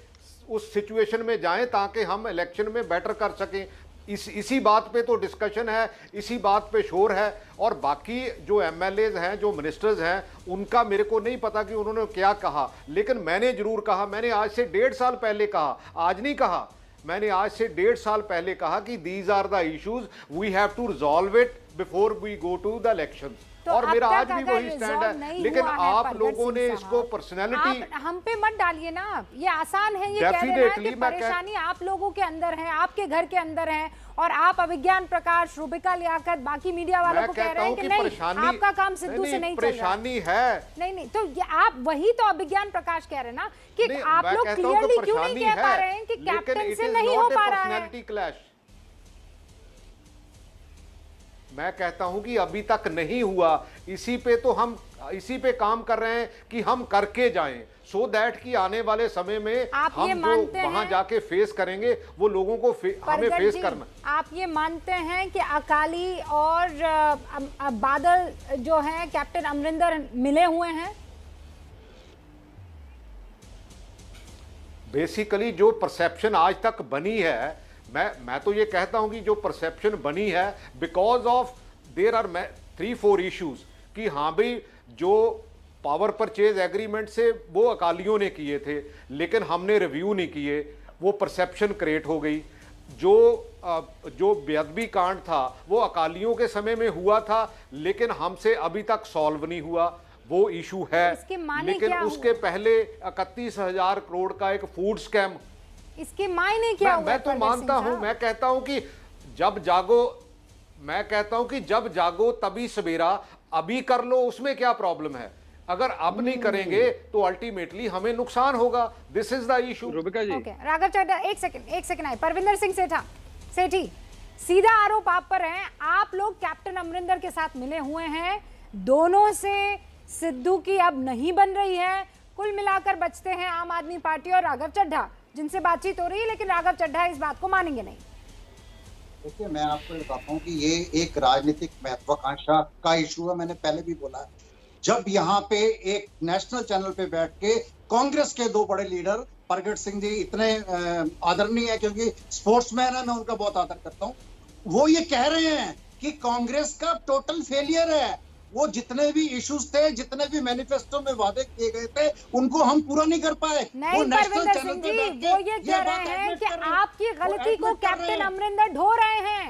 उस सिचुएशन में जाएं ताकि हम इलेक्शन में बेटर कर सकें। इसी बात पे तो डिस्कशन है, इसी बात पे शोर है। और बाकी जो एमएलएज हैं, जो मिनिस्टर्स हैं, उनका मेरे को नहीं पता कि उन्होंने क्या कहा, लेकिन मैंने जरूर कहा, मैंने आज से 1.5 साल पहले कहा, आज नहीं कहा, मैंने आज से 1.5 साल पहले कहा कि these are the issues, we have to resolve it before we go to the elections. तो और मेरा आज भी वही स्टैंड है, लेकिन आप लोगों ने इसको पर्सनैलिटी हम पे मत डालिए ना। ये आसान है ये कह देना कि परेशानी आप लोगों के अंदर है, आपके घर के अंदर है, और आप अभिज्ञान प्रकाश, रूबिका लियाकत, बाकी मीडिया वालों को कह रहे हैं कि नहीं, आपका काम सिद्धू से नहीं चल रहा। परेशानी है नहीं, तो आप वही तो अभिज्ञान प्रकाश कह रहे हैं ना कि आप लोग क्लियरली क्यों नहीं कह पा रहे हैं कि कैप्टन से नहीं हो पा रहा है। मैं कहता हूं कि अभी तक नहीं हुआ, इसी पे काम कर रहे हैं कि हम करके जाएं, सो दैट कि आने वाले समय में हम जो वहां जाके फेस करेंगे वो लोगों को हमें फेस करना। आप ये मानते हैं कि अकाली और बादल जो हैं कैप्टन अमरिंदर मिले हुए हैं? बेसिकली जो परसेप्शन आज तक बनी है, मैं तो ये कहता हूं कि जो परसेप्शन बनी है, because of there are 3-4 issues कि हाँ भाई जो पावर परचेज एग्रीमेंट से वो अकालियों ने किए थे लेकिन हमने रिव्यू नहीं किए, वो परसेप्शन क्रिएट हो गई। जो बेअदबी कांड था वो अकालियों के समय में हुआ था लेकिन हमसे अभी तक सॉल्व नहीं हुआ, वो इशू है। लेकिन उसके पहले 31,000 करोड़ का एक फूड स्कैम, इसके मायने क्या हुआ? मैं तो मानता हूं, मैं कहता हूं कि जब जागो तभी सवेरा, अभी कर लो, उसमें क्या प्रॉब्लम है? अगर अब नहीं करेंगे तो अल्टीमेटली हमें नुकसान होगा। This is the issue. Rubika ji, Raghav Chadha, एक सेकंड आए। परविंदर सिंह सेठी, सीधा आरोप आप पर है, आप लोग कैप्टन अमरिंदर के साथ मिले हुए हैं, दोनों से सिद्धू की अब नहीं बन रही है, कुल मिलाकर बचते हैं आम आदमी पार्टी और राघव चड्ढा, जिनसे बातचीत हो रही है, लेकिन राघव चड्ढा इस बात को मानेंगे नहीं। देखिए, मैं आपको बताता हूँ कि ये एक राजनीतिक महत्वाकांक्षा का इशू है। मैंने पहले भी बोला है, जब यहाँ पे एक नेशनल चैनल पे बैठ के कांग्रेस के 2 बड़े लीडर, प्रगट सिंह जी इतने आदरणीय है क्योंकि स्पोर्ट्समैन है, मैं उनका बहुत आदर करता हूँ, वो ये कह रहे हैं कि कांग्रेस का टोटल फेलियर है, वो जितने भी इश्यूज थे, जितने भी मैनिफेस्टो में वादे किए गए थे, उनको हम पूरा नहीं कर पाए। नहीं परविंदर सिंह जी, वो ये कह रहे हैं कि आपकी गलती को कैप्टन अमरिंदर ढो रहे हैं,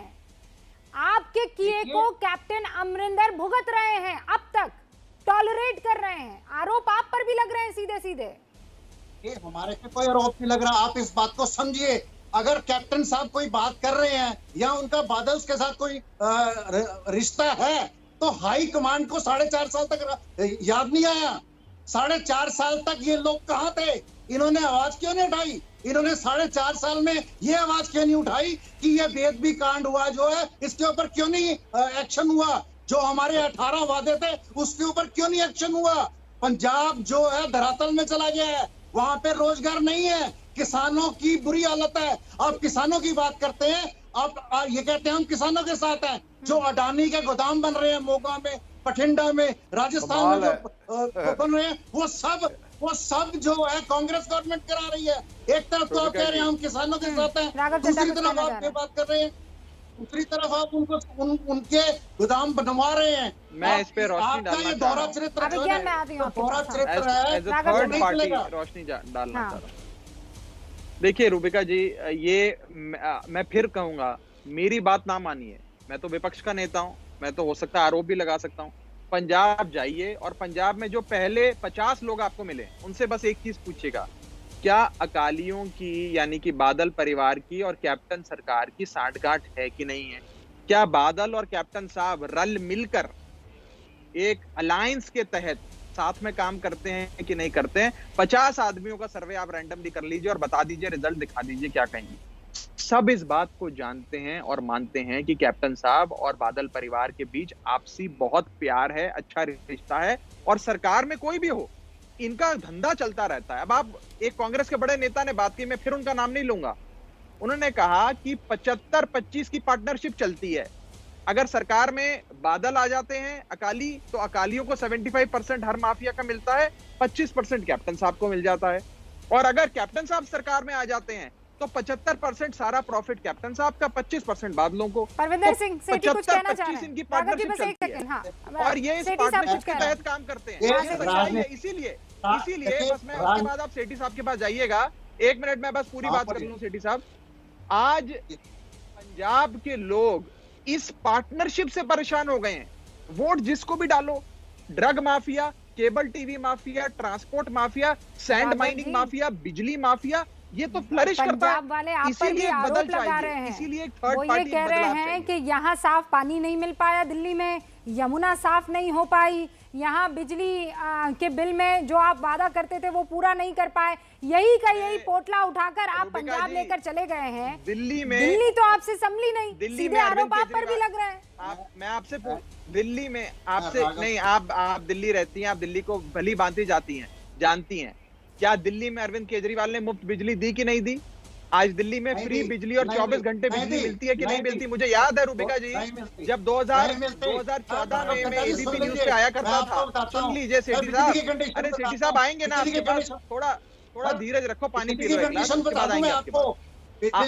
आपके किए को कैप्टन अमरिंदर भुगत रहे हैं, अब तक टॉलरेट कर रहे हैं। आरोप आप पर भी लग रहे हैं सीधे सीधे। ये हमारे पे कोई आरोप नहीं लग रहा, आप इस बात को समझिए। अगर कैप्टन साहब कोई बात कर रहे हैं या उनका बादल के साथ कोई रिश्ता है, तो हाई कमांड को 4.5 साल तक याद नहीं आया? 4.5 साल तक ये लोग कहां थे? इन्होंने आवाज क्यों नहीं उठाई? इन्होंने 4.5 साल में ये आवाज क्यों नहीं उठाई कि ये बेदबी कांड हुआ जो है, इसके ऊपर क्यों नहीं एक्शन हुआ? जो हमारे 18 वादे थे उसके ऊपर क्यों नहीं एक्शन हुआ? पंजाब जो है धरातल में चला गया है, वहां पे रोजगार नहीं है, किसानों की बुरी हालत है। आप किसानों की बात करते हैं, आप ये कहते हैं हम किसानों के साथ हैं। जो अडानी के गोदाम बन रहे हैं मोगा में, बठिंडा में, राजस्थान में जो बन रहे हैं, वो सब जो है कांग्रेस गवर्नमेंट करा रही है। एक तरफ तो आप कह रहे हैं हम किसानों के साथ हैं, दूसरी तरफ आप ये बात कर रहे हैं, दूसरी तरफ आप उनके गोदाम बनवा रहे हैं। मैं इस पे रोशनी डालना चाह रहा हूं। रोशनी डालना चाह रहा हूं। देखिए रूबिका जी, ये मैं फिर कहूंगा, मेरी बात ना मानिए, मैं तो विपक्ष का नेता हूं, मैं तो हो सकता है आरोप भी लगा सकता हूं। पंजाब जाइए और पंजाब में जो पहले 50 लोग आपको मिले, उनसे बस एक चीज पूछिएगा, क्या अकालियों की यानी कि बादल परिवार की और कैप्टन सरकार की साठगांठ है कि नहीं है? क्या बादल और कैप्टन साहब रल मिलकर एक अलायंस के तहत साथ में काम करते हैं कि नहीं करते हैं? 50 आदमियों का सर्वे आप रैंडमली कर लीजिए और बता दीजिए, रिजल्ट दिखा दीजिए, क्या कहेंगे? सब इस बात को जानते हैं और मानते हैं कि कैप्टन साहब और बादल परिवार के बीच आपसी बहुत प्यार है, अच्छा रिश्ता है, और सरकार में कोई भी हो इनका धंधा चलता रहता है। अब आप एक कांग्रेस के बड़े नेता ने बात की, मैं फिर उनका नाम नहीं लूंगा, उन्होंने कहा कि 75-25 की पार्टनरशिप चलती है। अगर सरकार में बादल आ जाते हैं अकाली, तो अकालियों को 75% हर माफिया का मिलता है, 25% कैप्टन साहब को मिल जाता है। और अगर कैप्टन साहब सरकार में आ जाते हैं तो 75% सारा प्रॉफिट कैप्टन साहब का, 25% बादलों को। परविंदर सिंह सेठी कुछ कहना चाह रहे हैं? इनकी पार्टनरशिप चलती है। हाँ, और ये इस पार्टनरशिप के तहत काम करते हैं। इसीलिए बस मैं उसके बाद आप सेठी साहब के पास जाइएगा। 1 मिनट में बस पूरी बात कर लूं। सेठी साहब, आज पंजाब के लोग इस पार्टनरशिप से परेशान हो गए हैं। वोट जिसको भी डालो, drug mafia, cable TV mafia, transport mafia, sand mining mafia, बिजली माफिया, ये तो फ्लरिश करता है। वाले आप पर भी आरोप लगा रहे हैं। इसीलिए एक थर्ड पार्टी ये कह रहे हैं कि यहाँ साफ पानी नहीं मिल पाया, दिल्ली में यमुना साफ नहीं हो पाई, यहाँ बिजली के बिल में जो आप वादा करते थे वो पूरा नहीं कर पाए। यही का यही पोटला उठाकर आप पंजाब लेकर चले गए हैं। दिल्ली तो आपसे संभली नहीं, सीधे आरोप आप पर भी लग रहे हैं। मैं आपसे दिल्ली में आपसे नहीं, आप दिल्ली रहती हैं, आप दिल्ली को भली भांति जाती हैं, जानती हैं। क्या दिल्ली में अरविंद केजरीवाल ने मुफ्त बिजली दी कि नहीं दी? आज दिल्ली में फ्री बिजली और 24 घंटे बिजली मिलती है कि नहीं मिलती? मुझे याद है रूबिका जी, जब 2014 में मैं एबीपी न्यूज पे आया करता था। सुन लीजिए सेठी साहब, अरे सेठी साहब आएंगे ना आपके पास, थोड़ा धीरज रखो, पानी पी लो, उसके बाद आएंगे आपके पास।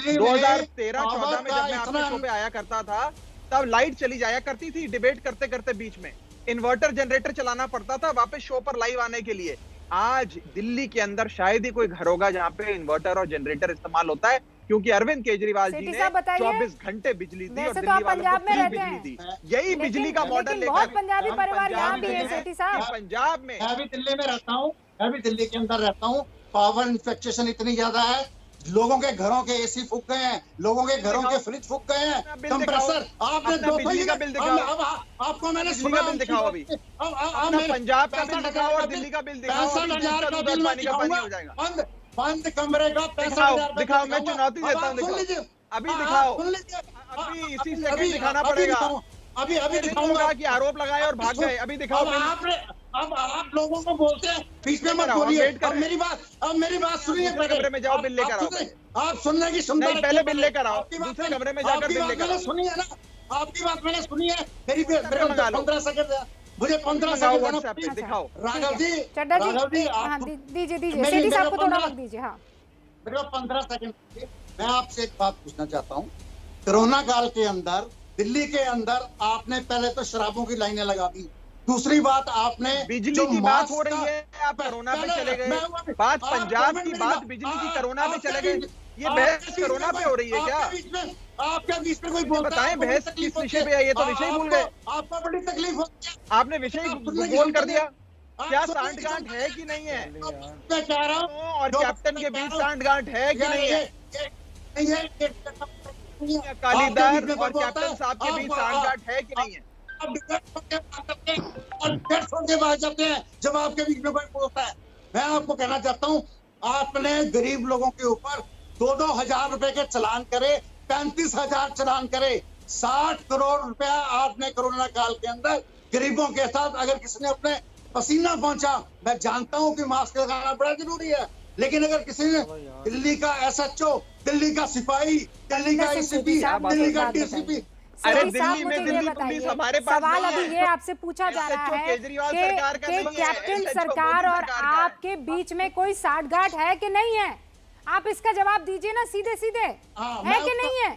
2013-14 में जब मैं आपके शो पे आया करता था, तब लाइट चली जाया करती थी डिबेट करते करते, बीच में इन्वर्टर जनरेटर चलाना पड़ता था वापस शो पर लाइव आने के लिए। आज दिल्ली के अंदर शायद ही कोई घर होगा जहां पे इन्वर्टर और जनरेटर इस्तेमाल होता है, क्योंकि अरविंद केजरीवाल जी ने 24 घंटे बिजली दी और दिल्ली वालों को फ्री बिजली दी। यही बिजली का मॉडल लेकर पंजाबी परिवार यहाँ भी है सेठी साहब। पंजाब में मैं भी दिल्ली में रहता हूँ, मैं भी दिल्ली के अंदर रहता हूँ। पावर इन्फ्लेक्शन इतनी ज्यादा है, लोगों के घरों के एसी फूक गए हैं, लोगों के घरों के फ्रिज फूक गए हैं, कंप्रेसर। आपने बिजली का बिल दिखाओ, आपको मैंने सुना बिल दिखाओ, अभी पंजाब का बिल दिखाओ और दिल्ली का बिल दिखाओ। 65,000 का बिल मैं दिखाऊंगा, बंद कमरे का 65,000 दिखाओ। मैं चुनौती देता हूँ, दिखाओ, अभी दिखाओ, अभी इसी सेकंड दिखाना पड़ेगा। अभी दिखाऊंगा कि आरोप लगाए और भाग गए, अभी दिखाओ। अब आप लोगों को बोलते हैं बीच में मत बोलिए। अब मेरी बात सुनिए, कमरे में जाओ, बिल लेकर आओ। आप सुनने की सुनते नहीं, पहले बिल लेकर आओ, दूसरे कमरे में जाकर बिल लेकर आओ। सुनिए ना, आपकी बात मैंने सुनी है, मेरी 15 सेकंड, मुझे 15 सेकंड दिखाओ। राघव जी, चड्डा जी दीजिए सेठी साहब को थोड़ा वक्त दीजिए। हाँ, मेरे 15 सेकंड। मैं आपसे एक बात पूछना चाहता हूँ। कोरोना काल के अंदर दिल्ली के अंदर आपने पहले तो शराबों की लाइनें लगा दी, दूसरी बात आपने बिजली की बात हो रही है, आप कोरोना पे चले गए। बात पंजाब की बात बिजली की कोरोना पे चले गए। ये बहस कोरोना पे हो रही है क्या? आपके बीच में कोई बोलता बताएं बहस किस विषय पे है? ये तो विषय भूल गए। आपको बड़ी तकलीफ होती है। आपने विषय बोल कर दिया। क्या सांठ-गांठ है कि नहीं है? मैं कह रहा हूँ और कैप्टन के बीच सांठ-गांठ है कि नहीं है? अकालीदल और कैप्टन साहब के बीच सांठ-गांठ है कि नहीं है? आप और छोड़ के बाहर जाते हैं जब आपके बीच में कोई बोलता है। मैं आपको कहना चाहता हूँ, आपने गरीब लोगों के ऊपर 2-2 हजार रुपए के चलान करे, 35,000 चलान करे, 60 करोड़ रुपया आपने कोरोना काल के अंदर गरीबों के साथ। अगर किसी ने अपने पसीना पहुंचा, मैं जानता हूं कि मास्क लगाना बड़ा जरूरी है, लेकिन अगर किसी ने दिल्ली का SHO, दिल्ली का सिपाही, दिल्ली का ACP, दिल्ली का DCP, अरे दिल्ली में दिल्ली पुलिस हमारे पास सवाल अभी ये आपसे पूछा जा रहा है कि कैप्टन सरकार और आपके बीच में कोई साठगांठ है कि नहीं है? आप इसका जवाब दीजिए ना सीधे सीधे, है कि नहीं है?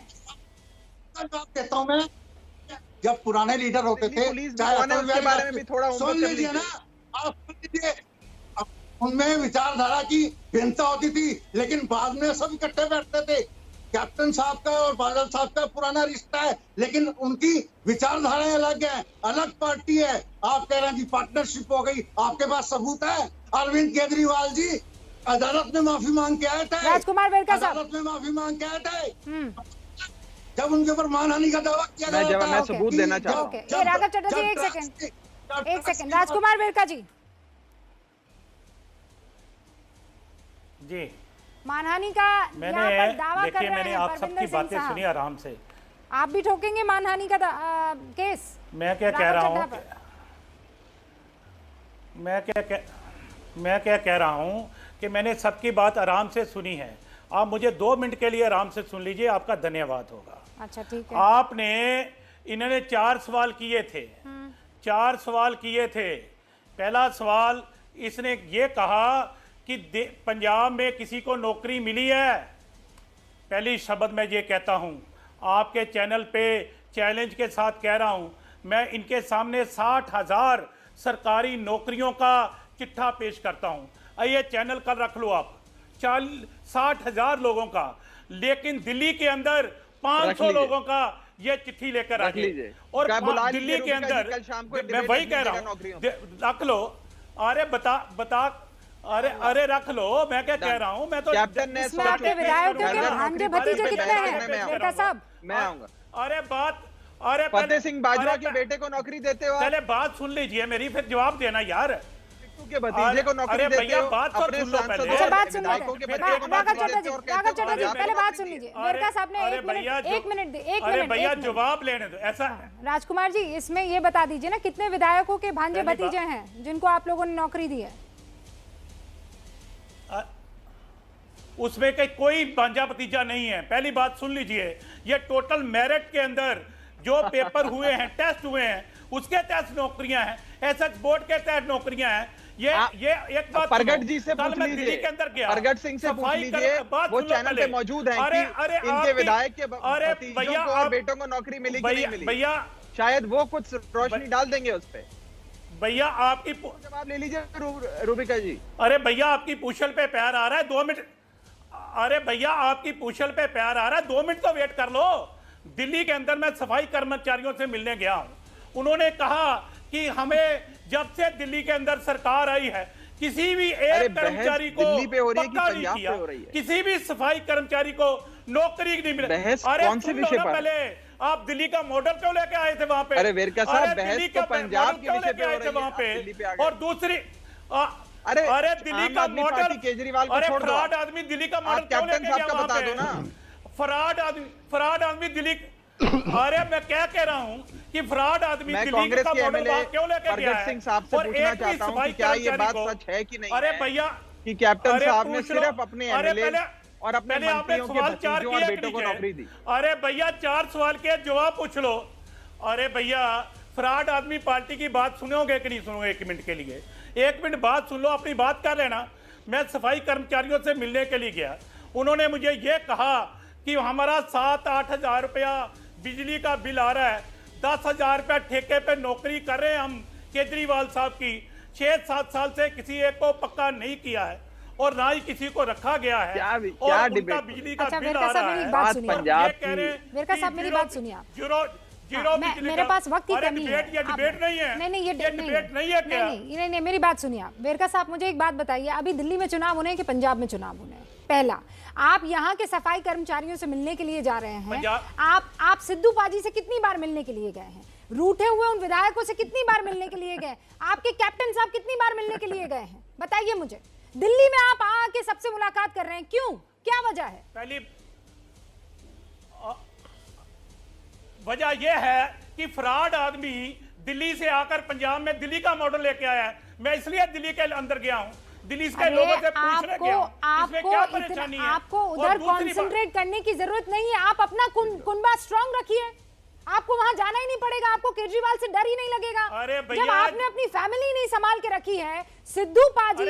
जवाब देता हूं मैं। जब पुराने लीडर होते थे, उसके बारे में भी थोड़ा सुन लीजिए ना, आप सुन लीजिए। उनमें विचारधारा की भिन्नता होती थी, लेकिन बाद में सब इकट्ठे बैठते थे। कैप्टन साहब का और बादल साहब का पुराना रिश्ता है, लेकिन उनकी विचारधाराएं अलग है, अलग पार्टी है। आप कह रहे हैं कि पार्टनरशिप हो गई, आपके पास सबूत है? अरविंद केजरीवाल जी अदालत में माफी मांग के आए थे। राजकुमार वेरका साहब अदालत में माफी मांग के आए थे जब उनके ऊपर मानहानि का दावा किया गया था। मैं सबूत देना चाहता हूं। राघव चड्ढा जी एक सेकंड। राजकुमार वेरका जी जी, मानहानि का यहाँ पर दावा कर रहे हैं। मैंने आप सबकी बातें सुनी आराम से। आप भी ठोकेंगे मानहानि का केस? मैं क्या कह रहा हूँ, मैं क्या कह रहा हूँ कि मैंने सबकी बात आराम से सुनी है। आप मुझे 2 मिनट के लिए आराम से सुन लीजिए, आपका धन्यवाद होगा। अच्छा ठीक है। आपने इन्होंने 4 सवाल किए थे, 4 सवाल किए थे। पहला सवाल इसने ये कहा कि पंजाब में किसी को नौकरी मिली है। पहली शब्द मैं ये कहता हूं, आपके चैनल पे चैलेंज के साथ कह रहा हूं, मैं इनके सामने 60,000 सरकारी नौकरियों का चिट्ठा पेश करता हूं। ये चैनल कल रख लो आप, 60,000 लोगों का, लेकिन दिल्ली के अंदर 500 लोगों का ये चिट्ठी लेकर आइए। और दिल्ली के अंदर मैं वही कह रहा हूं, रख लो। अरे बता अरे रख लो। मैं क्या कह रहा हूँ, मैं तो आपके विधायकों के भांजे भतीजे कितने हैं बेटा साहब? मैं आऊंगा। अरे फतेह सिंह बाजवा के बेटे को नौकरी देते हो? पहले बात सुन लीजिए मेरी, फिर जवाब देना यार। के भतीजे को नौकरी देते हो? बात तो सुन लो पहले। अच्छा बात सुन लीजिए। राघव चड्ढा जी पहले बात सुन लीजिए। वेरका साहब ने एक मिनट अरे भैया जवाब लेने दो। ऐसा राजकुमार जी, इसमें ये बता दीजिए ना, कितने विधायकों के भांजे भतीजे हैं जिनको आप लोगों ने नौकरी दी है? उसमें कोई भांजा भतीजा नहीं है। पहली बात सुन लीजिए, ये टोटल मेरिट के अंदर जो पेपर हुए हैं, टेस्ट हुए हैं, उसके तहत नौकरियां हैं। एसएच बोर्ड के तहत नौकरियां हैं। ये एक बात प्रगट जी से पूछ लीजिए, दिल्ली के अंदर गया, प्रगट सिंह से पूछ लीजिए, वो चैनल पे मौजूद हैं कि इनके विधायक के भतीजों को और बेटों को नौकरी मिली कि नहीं मिली। भैया शायद वो कुछ रोशनी डाल देंगे उस पे। भैया आपकी जवाब ले लीजिए रूबिका जी। अरे भैया आपकी पूछल पे प्यार आ रहा है, 2 मिनट। अरे भैया आपकी पूछल पे प्यार आ रहा है, 2 मिनट तो वेट कर लो। दिल्ली के अंदर मैं सफाई कर्मचारियों से मिलने गया हूं। उन्होंने कहा कि हमें जब से दिल्ली के अंदर सरकार आई है, किसी भी एक कर्मचारी को पक्का नहीं किया, किसी भी सफाई कर्मचारी को नौकरी नहीं मिली। अरे कौन से विषय पर? पहले आप दिल्ली का मॉडल क्यों लेके आए थे वहां पे? अरे वेरका साहब, बहस तो पंजाब के विषय पे हो रही है वहां पे। और दूसरी अरे दिल्ली का मॉडल, केजरीवाल को छोड़ दो। फराड आदमी दिल्ली का मॉडल क्यों लेके गया वहां बता दो ना। फराड आदमी दिल्ली। अरे मैं क्या कह रहा हूं कि फ्रॉड आदमी दिल्ली का मॉडल क्यों लेके गया है? सिंह साहब से पूछना चाहता हूं कि क्या ये बात सच है कि नहीं? अरे भैया कि कैप्टन साहब ने सिर्फ अपने एमएलए और अपने मंत्रियों के भतीजों और बेटों को नौकरी दी। अरे भैया 4 सवाल के जवाब पूछ लो। अरे भैया फ्रॉड आदमी पार्टी की बात सुनोगे कि नहीं सुनोगे? 1 मिनट के लिए 1 मिनट बात सुन लो, अपनी बात कर लेना। मैं सफाई कर्मचारियों से मिलने के लिए गया, उन्होंने मुझे ये कहा कि हमारा 7-8 हजार रुपया बिजली का बिल आ रहा है, 10,000 रुपया ठेके पे नौकरी कर रहे हैं हम केजरीवाल साहब की 6-7 साल से किसी एक को पक्का नहीं किया है और ना ही किसी को रखा गया है। क्या और उनका बिजली का बिल आ रहा है। वेरका साहब मेरी बात सुनिए आप। मेरे पास वक्त की कमी है। डिबेट नहीं है। नहीं ये डिबेट नहीं है क्या? नहीं मेरी बात सुनिए आप। वेरका साहब मुझे एक बात बताइए, अभी दिल्ली में चुनाव होने हैं कि पंजाब में चुनाव होने हैं? पहला, आप यहाँ के सफाई कर्मचारियों से मिलने के लिए जा रहे हैं। आप सिद्धू पाजी से कितनी बार मिलने के लिए गए हैं? रूठे हुए उन विधायकों से कितनी बार मिलने के लिए गए? आपके कैप्टन साहब कितनी बार मिलने के लिए गए हैं? बताइए मुझे। दिल्ली में आप आके सबसे मुलाकात कर रहे हैं, क्यों? क्या वजह है? पहली वजह यह है कि फ्रॉड आदमी दिल्ली से आकर पंजाब में दिल्ली का मॉडल लेके आया है। मैं इसलिए दिल्ली के अंदर गया हूं, दिल्ली के लोगों से पूछने गया हूं, इसमें क्या परेशानी है? आपको उधर कॉन्सेंट्रेट करने की जरूरत नहीं है। आप अपना कुनबा स्ट्रांग रखिए, आपको वहां जाना ही नहीं पड़ेगा, आपको केजरीवाल से डर ही नहीं लगेगा। अरे भैया, जब आपने अपनी फैमिली नहीं संभाल के रखी है, सिद्धू पाजी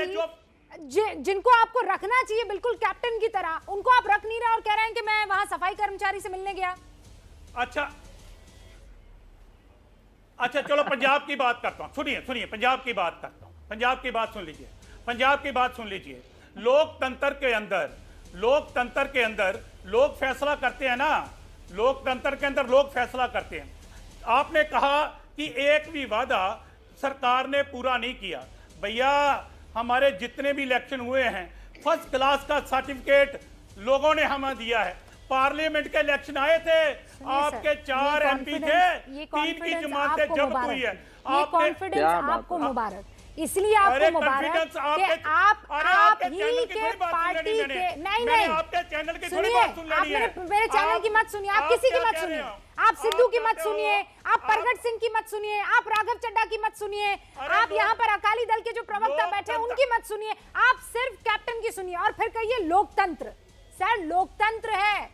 जिनको आपको रखना चाहिए बिल्कुल कैप्टन की तरह, उनको आप रख नहीं रहे और कह रहे हैं कि मैं वहां सफाई कर्मचारी से मिलने गया। अच्छा चलो पंजाब की बात करता हूं। सुनिए पंजाब की बात करता हूं। पंजाब की बात सुन लीजिए। पंजाब की बात सुन लीजिए। लोकतंत्र के अंदर लोग फैसला करते हैं ना। लोकतंत्र के अंदर लोग फैसला करते हैं। आपने कहा कि एक भी वादा सरकार ने पूरा नहीं किया। भैया, हमारे जितने भी इलेक्शन हुए हैं, फर्स्ट क्लास का सर्टिफिकेट लोगों ने हमें दिया है। पार्लियामेंट के इलेक्शन आए थे, आपके 4 MP थे, 3 की जमानतें जब्त हुई है। ये कॉन्फिडेंस आपको मुबारक, इसलिए आपको मुबारक कि आप ही के पार्टी के नहीं आपके चैनल की सुनिए, आप मेरे चैनल की मत सुनिए, आप किसी की मत सुनिए, आप सिद्धू की मत सुनिए, आप प्रगट सिंह की मत सुनिए, आप राघव चड्ढा की मत सुनिए, आप यहाँ पर अकाली दल के जो प्रवक्ता बैठे हैं उनकी मत सुनिए, आप सिर्फ कैप्टन की सुनिए और फिर कहिए लोकतंत्र। सर, लोकतंत्र है,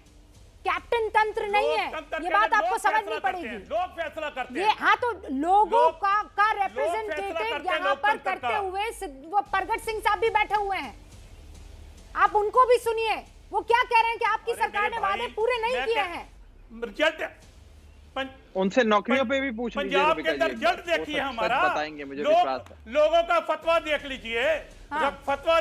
कैप्टन तंत्र नहीं है। ये बात आपको समझनी पड़ेगी। लोग फैसला करते हैं। हाँ, तो लोगों का रिप्रेजेंटेटिव यहाँ पर करते हुए वो प्रगट सिंह साहब भी बैठे हुए हैं, आप उनको भी सुनिए। वो क्या कह रहे हैं कि आपकी सरकार ने वादे पूरे नहीं किए हैं। उनसे नौकरियों पे भी पूछ लीजिए। पंजाब के अंदर रिजल्ट देखिए हमारा, बताएंगे मुझे विश्वास है। लोगों का फतवा देख लीजिए। फतवा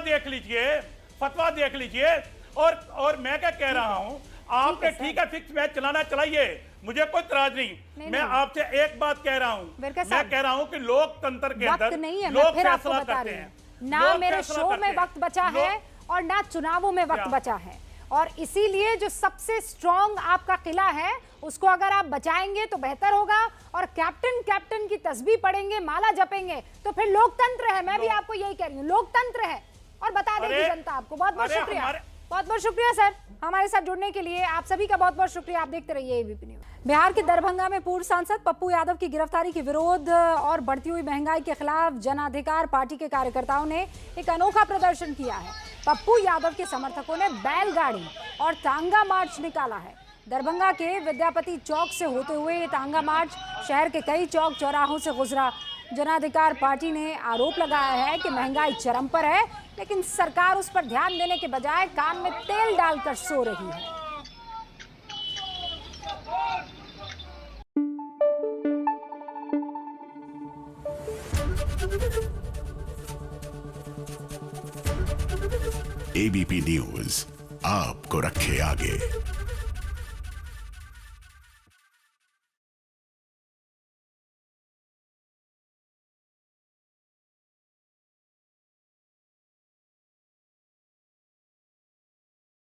देख लीजिए। और मैं क्या कह रहा हूं, आपने ठीक है फिक्स मैच चलाना चलाइए, मुझे कोई इतराज नहीं। मैं आपसे एक बात कह रहा हूं, मैं कह रहा हूं कि लोकतंत्र के अंदर लोग फैसला करते हैं। ना मेरे शो में वक्त बचा है और ना चुनावों में वक्त बचा है, और इसीलिए जो सबसे स्ट्रॉन्ग आपका किला है उसको अगर आप बचाएंगे तो बेहतर होगा, और कैप्टन की तस्बीह पढ़ेंगे, माला जपेंगे, तो फिर लोकतंत्र है। मैं भी आपको यही कह रही हूँ, लोकतंत्र है, और बता देगी जनता आपको। बहुत बहुत शुक्रिया, बहुत बहुत शुक्रिया सर हमारे साथ जुड़ने के लिए। आप सभी का बहुत बहुत शुक्रिया। आप देखते रहिए एबीपी न्यूज़। बिहार के दरभंगा में पूर्व सांसद पप्पू यादव की गिरफ्तारी के विरोध और बढ़ती हुई महंगाई के खिलाफ जन अधिकार पार्टी के कार्यकर्ताओं ने एक अनोखा प्रदर्शन किया है। पप्पू यादव के समर्थकों ने बैलगाड़ी और तांगा मार्च निकाला है। दरभंगा के विद्यापति चौक से होते हुए ये तांगा मार्च शहर के कई चौक चौराहों से गुजरा। जन अधिकार पार्टी ने आरोप लगाया है कि महंगाई चरम पर है, लेकिन सरकार उस पर ध्यान देने के बजाय कान में तेल डालकर सो रही है। एबीपी न्यूज़ आपको रखे आगे।